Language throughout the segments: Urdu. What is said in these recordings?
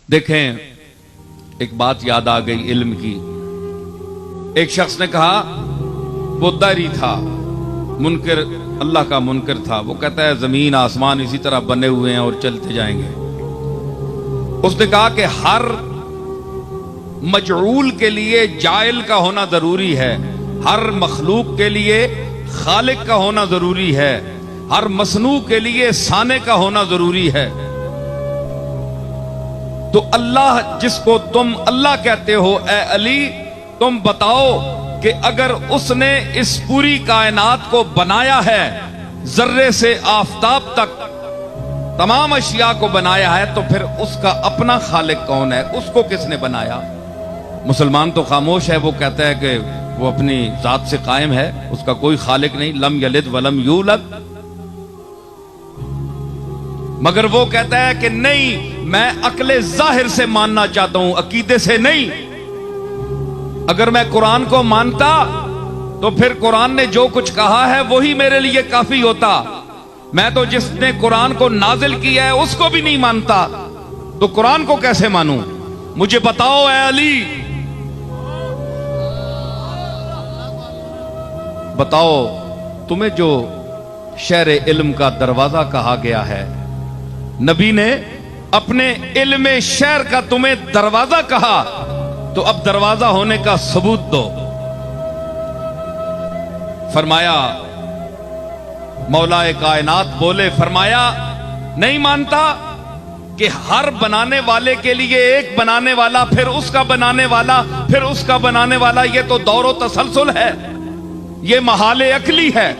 دیکھیں ایک بات یاد آ گئی علم کی. ایک شخص نے کہا وہ داری تھا, منکر, اللہ کا منکر تھا. وہ کہتا ہے زمین آسمان اسی طرح بنے ہوئے ہیں اور چلتے جائیں گے. اس نے کہا کہ ہر مجعول کے لیے جائل کا ہونا ضروری ہے, ہر مخلوق کے لیے خالق کا ہونا ضروری ہے, ہر مصنوع کے لیے صانع کا ہونا ضروری ہے. تو اللہ جس کو تم اللہ کہتے ہو اے علی, تم بتاؤ کہ اگر اس نے اس پوری کائنات کو بنایا ہے, ذرے سے آفتاب تک تمام اشیاء کو بنایا ہے, تو پھر اس کا اپنا خالق کون ہے؟ اس کو کس نے بنایا؟ مسلمان تو خاموش ہے, وہ کہتا ہے کہ وہ اپنی ذات سے قائم ہے, اس کا کوئی خالق نہیں, لم یلد ولم یولد. مگر وہ کہتا ہے کہ نہیں, میں عقل ظاہر سے ماننا چاہتا ہوں, عقیدے سے نہیں. اگر میں قرآن کو مانتا تو پھر قرآن نے جو کچھ کہا ہے وہی میرے لیے کافی ہوتا. میں تو جس نے قرآن کو نازل کیا ہے اس کو بھی نہیں مانتا, تو قرآن کو کیسے مانوں؟ مجھے بتاؤ اے علی, بتاؤ تمہیں جو شہر علم کا دروازہ کہا گیا ہے, نبی نے اپنے علم شہر کا تمہیں دروازہ کہا, تو اب دروازہ ہونے کا ثبوت دو. فرمایا مولا کائنات بولے, فرمایا نہیں مانتا کہ ہر بنانے والے کے لیے ایک بنانے والا, پھر اس کا بنانے والا, پھر اس کا بنانے والا. یہ تو دور و تسلسل ہے, یہ محال عقلی ہے,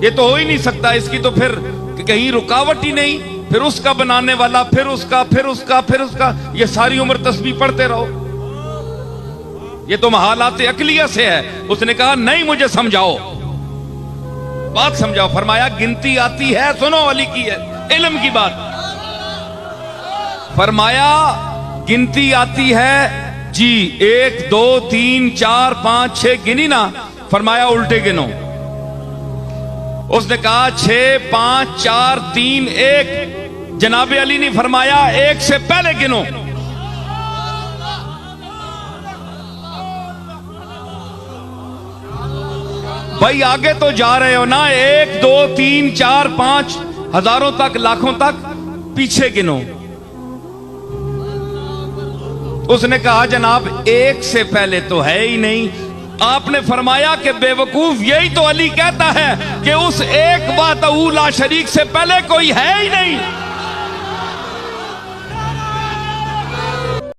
یہ تو ہو ہی نہیں سکتا. اس کی تو پھر کہیں رکاوٹ ہی نہیں. پھر اس کا بنانے والا, پھر اس کا, پھر اس کا, پھر اس کا, یہ ساری عمر تسبیح پڑھتے رہو. یہ تو محالات عقلیہ سے ہے. اس نے کہا نہیں, مجھے سمجھاؤ, بات سمجھاؤ. فرمایا گنتی آتی ہے, سنو علی کی ہے علم کی بات. فرمایا گنتی آتی ہے جی, 1 2 3 4 5 6 گنی نا. فرمایا الٹے گنو. اس نے کہا 6 5 4 3 1. جناب علی نے فرمایا 1 سے پہلے گنو. بھائی آگے تو جا رہے ہو نا, 1 2 3 4 5 ہزاروں تک, لاکھوں تک, پیچھے گنو. اس نے کہا جناب 1 سے پہلے تو ہے ہی نہیں. آپ نے فرمایا کہ بے وقوف, یہی تو علی کہتا ہے کہ اس ایک وحدہ لا شریک سے پہلے کوئی ہے ہی نہیں.